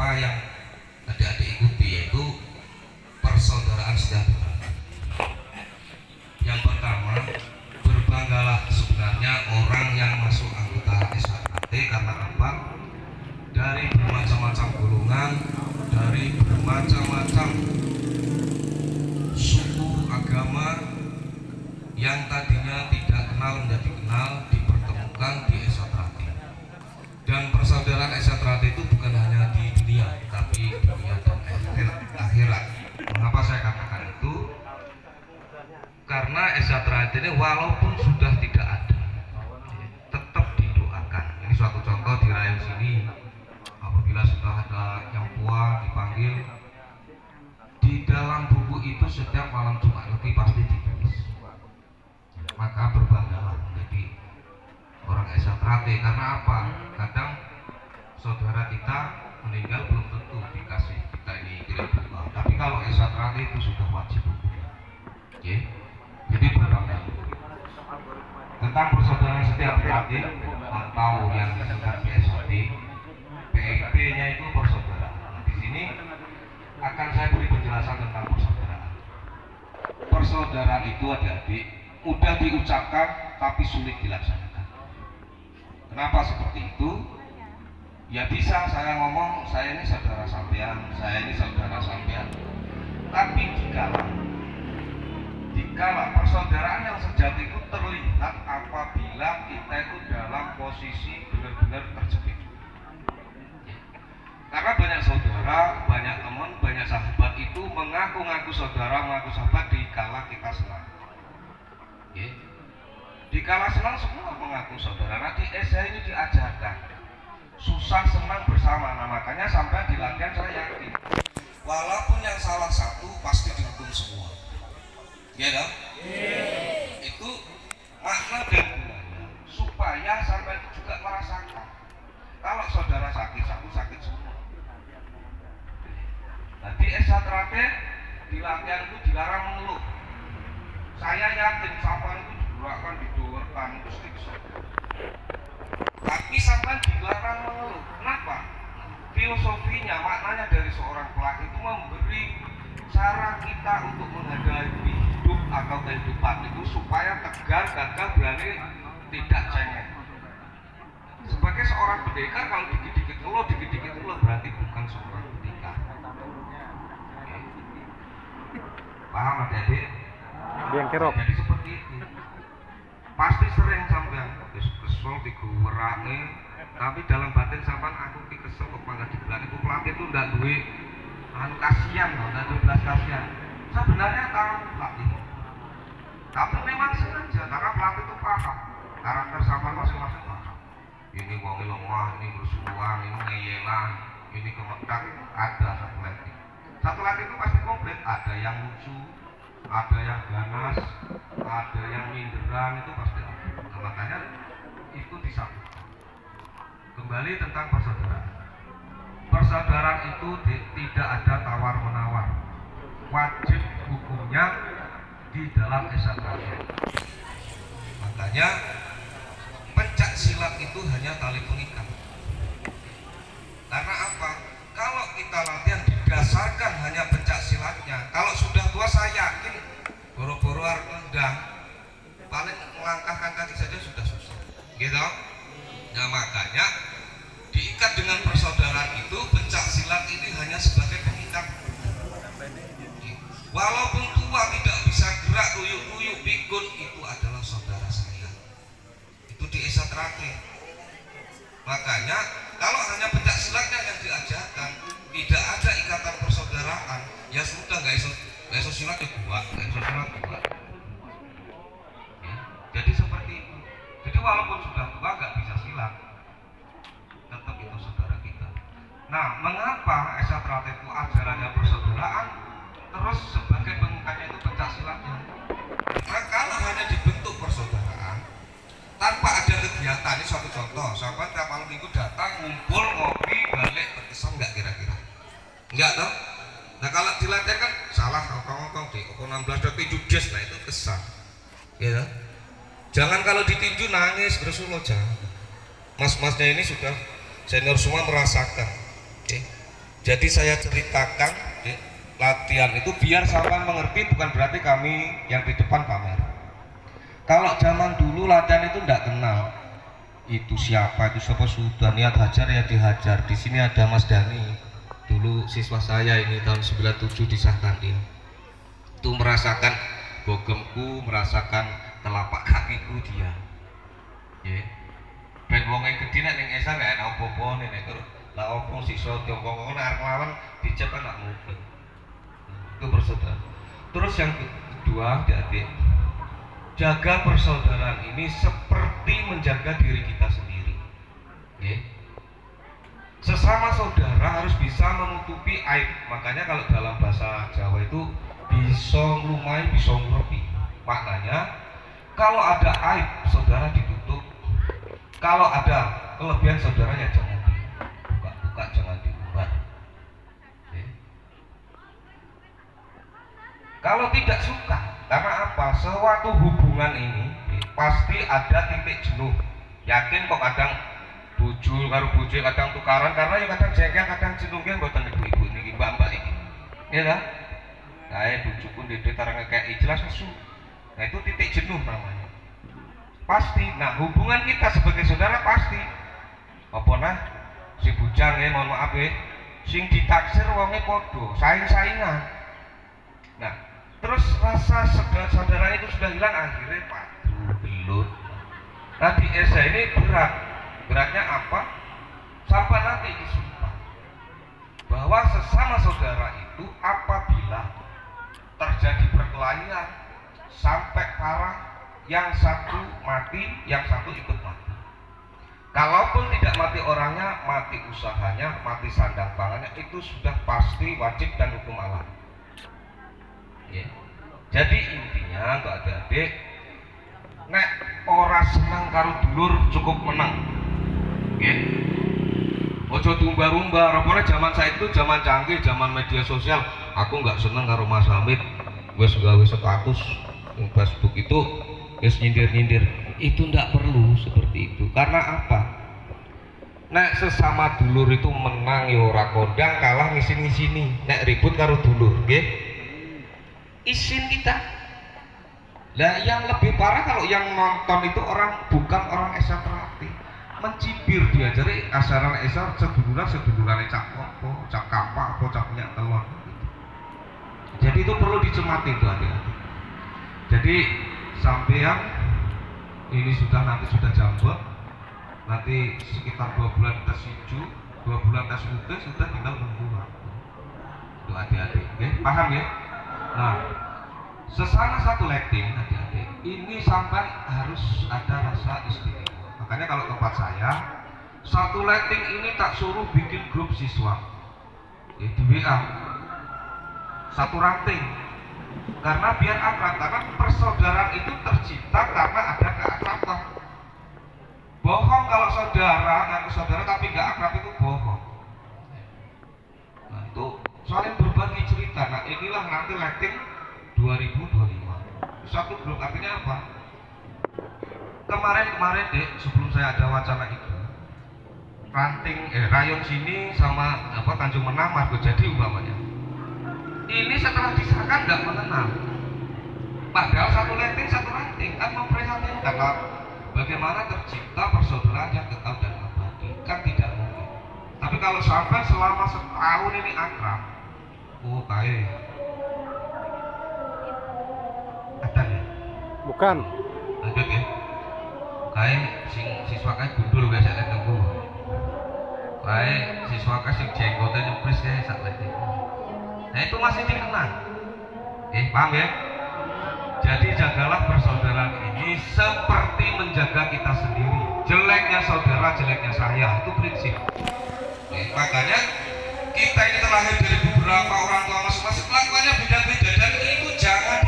pertama yang adik-adik ikuti yaitu persaudaraan sejahtera. Yang pertama, berbanggalah sebenarnya orang yang masuk anggota SHKT karena apa? Dari bermacam-macam golongan, dari bermacam-macam suku, agama yang tadinya tidak kenal menjadi kenal dipertemukan di SHKT. Dan persaudaraan SHKT itu bukan hanya di dunia, tapi dunia dan akhirat. Mengapa saya katakan itu? Karena SHKT ini walaupun sudah tidak ada, tetap didoakan. Ini suatu contoh di Rayam sini, apabila sudah ada yang tua dipanggil, di dalam buku itu setiap malam Jumat nanti pasti ditulis. Maka berbanggalah menjadi orang SHKT. Karena apa? Kadang saudara kita meninggal belum tentu dikasih kita ini kirim doa. Tapi kalau SHKT itu sudah wajib hukumnya. Okay? Jadi berbangga. Tentang persaudaraan setiap hati atau yang disingkat PSHT, PSP-nya itu persaudaraan. Nah, di sini akan saya beri penjelasan tentang persaudaraan. Persaudaraan itu adik-adik mudah diucapkan tapi sulit dilaksanakan. Kenapa seperti itu? Ya bisa saya ngomong saya ini saudara sampean, saya ini saudara sampean. Tapi dikala persaudaraan yang sejati itu terlihat apabila kita itu dalam posisi benar-benar terjepit. Karena banyak saudara, banyak teman, banyak sahabat itu mengaku-ngaku saudara, mengaku sahabat dikala kita senang. Dikala senang semua mengaku saudara. Nah di SA ini diajarkan susah senang bersama. Nah makanya sampai di latihan saya yakin walaupun yang salah satu pasti dihukum semua. Ya dong? Itu makna dan gunanya supaya sampai itu juga merasakan kalau saudara sakit, satu sakit semua. Nah di SA terakhir di latihan itu dilarang mengeluh. Saya yakin sampai itu digerakkan, didoerkan, terus dikesel. Tapi sampai dilarang mengeluh. Kenapa? Filosofinya, maknanya dari seorang pelatih itu memberi cara kita untuk menghadapi hidup atau kehidupan itu supaya tegar, gagah, berani, tidak cengeng. Sebagai seorang pendekar kalau dikit-dikit ngeluh berarti bukan seorang pendekar. Paham adik-adik? Jadi seperti itu. Pasti sering sampean kesel diguwerake, tapi dalam batin sampean aku ki kesel kok mangga dibilani ku pelatih itu ndak duwe kasihan, ndak duwe belas kasihan. Sebenarnya tahu pelatih. Tapi memang sengaja karena pelatih itu paham karakter sampean masing-masing paham. Ini wong lemah, ini bersuang, ini ngeyelan, ini kemetak, ada satu lagi. Satu lagi itu pasti komplit, ada yang lucu, ada yang ganas, ada yang minderan, itu pasti ada. Nah, makanya itu disatukan. Kembali tentang persaudaraan. Persaudaraan itu tidak ada tawar-menawar. Wajib hukumnya di dalam SHKT. Makanya pencak silat itu hanya tali pengikat. Karena apa? Kalau kita latihan didasarkan hanya pencak silatnya, kalau sudah tua saya yakin boro-boro arep nendang paling melangkahkan kaki saja sudah susah. Gitu? Nah makanya diikat dengan persaudaraan itu, pencak silat ini hanya sebagai pengikat. Walaupun tua tidak bisa gerak, uyuk-uyuk, pikun, itu adalah saudara saya. Itu di Esa terakhir. Makanya kalau hanya pencak silatnya yang diajarkan, tidak ada ikatan persaudaraan, ya sudah nggak iso silat ya gua, nggak iso silat gua. Ya, jadi seperti itu. Jadi walaupun sudah tua nggak bisa silat, tetap itu saudara kita. Nah, mengapa Esa terakhir itu ajarannya persaudaraan? Terus sebagai pengikatnya itu pencak silatnya. Nah, kalau hanya dibentuk persaudaraan tanpa ada kegiatan, ini suatu contoh, sahabat tiap malam minggu datang, ngumpul, ngopi, balik, berkesan nggak kira-kira? Enggak toh? Nah kalau dilatih kan salah, ngomong-ngomong di 16 udah tinju des, nah itu kesan. Ya, jangan kalau ditinju nangis, Rasulullah jangan. Mas-masnya ini sudah senior semua merasakan. Oke. Jadi saya ceritakan latihan itu biar sampean mengerti, bukan berarti kami yang di depan pamer. Kalau zaman dulu latihan itu enggak kenal itu siapa sudah niat hajar ya dihajar. Di sini ada Mas Dani, dulu siswa saya ini tahun 97 disahkan dia. Itu merasakan bogemku, merasakan telapak kakiku dia. Ya. Ben wonge gedhe nek ning esa gak ana apa-apa nek terus lah opo sisa tiongkok arep lawan dicep kan gak mungkin. Itu bersaudara. Terus yang kedua, adik-adik, jaga persaudaraan ini seperti menjaga diri kita sendiri. Ya. Sesama saudara harus bisa menutupi aib. Makanya kalau dalam bahasa Jawa itu bisa nglumai, bisa ngerti. Maknanya kalau ada aib saudara ditutup. Kalau ada kelebihan saudaranya jangan dibuka-buka, jangan diumbar. Ya. Kalau tidak suka, karena apa? Suatu hubungan ini pasti ada titik jenuh. Yakin kok kadang bojo karo bojo kadang tukaran, karena ya kadang jengkel, kadang jenuh kan mboten ibu-ibu niki, mbak-mbak iki. Ya kan? Kae bojoku ndek tarang ngekeki jelas nesu. Nah itu titik jenuh namanya. Pasti. Nah, hubungan kita sebagai saudara pasti. Apa nah? Si bujang ya, mohon maaf ya. Sing ditaksir wonge padha, saing-saingan. Nah, terus rasa saudara itu sudah hilang, akhirnya padu belut. Nah di esa ini beratnya apa? Sampai nanti disumpah bahwa sesama saudara itu apabila terjadi perkelahian sampai parah, yang satu mati, yang satu ikut mati. Kalaupun tidak mati orangnya, mati usahanya, mati sandang pangannya, itu sudah pasti wajib dan hukum alam. Ya. Jadi intinya untuk adik-adik, nek ora senang karo dulur cukup menang. Ya. Ojo diumbar-umbar, apalagi zaman saya itu zaman canggih, zaman media sosial. Aku nggak senang karo Mas Hamid, wes gawe status Facebook itu, wes nyindir-nyindir. Itu ndak perlu seperti itu. Karena apa? Nek sesama dulur itu menang ya ora kondang, kalah ngisin-ngisini. Nek ribut karo dulur, nggih. Isin kita. Lah yang lebih parah kalau yang nonton itu bukan orang esa terlatih, mencibir dia. Jadi asaran esa seduluran cak apa, cak kapak apa, cak minyak telur. Jadi itu perlu dicermati itu adik-adik. Jadi sampean ini nanti sudah jambak, nanti sekitar 2 bulan tes hijau, 2 bulan tes putih, sudah tinggal nunggu waktu. Itu adik-adik, okay? Paham ya? Nah, sesama satu letting adik-adik, ini sampai harus ada rasa istimewa. Makanya kalau tempat saya, satu letting ini tak suruh bikin grup siswa di WA, satu ranting. Karena biar akrab, karena persaudaraan itu tercipta karena ada keakraban. Bohong kalau ngaku saudara tapi nggak akrab itu bohong. Nah itu saling berbagi cerita. Nah inilah nanti letting 2025. Satu grup artinya apa? Kemarin dek, sebelum saya ada wacana itu, rayon sini sama Tanjung Menang Margo Jadi umpamanya. Ini setelah disahkan nggak mengenal. Padahal satu ranting kan memprihatinkan. Bagaimana tercipta persaudaraan yang kekal dan abadi, kan tidak mungkin. Tapi kalau sampai selama setahun ini akrab, ada ya? Bukan. Lanjut ya. Siswa gundul biasa tunggu. Siswa sing jenggotnya nyempris sak lagi. Nah itu masih dikenang. Paham ya? Jadi jagalah persaudaraan ini seperti menjaga kita sendiri. Jeleknya saudara, jeleknya saya, itu prinsip. Makanya kita ini terlahir dari beberapa orang tua masing-masing, kelakuannya beda-beda, dan itu jangan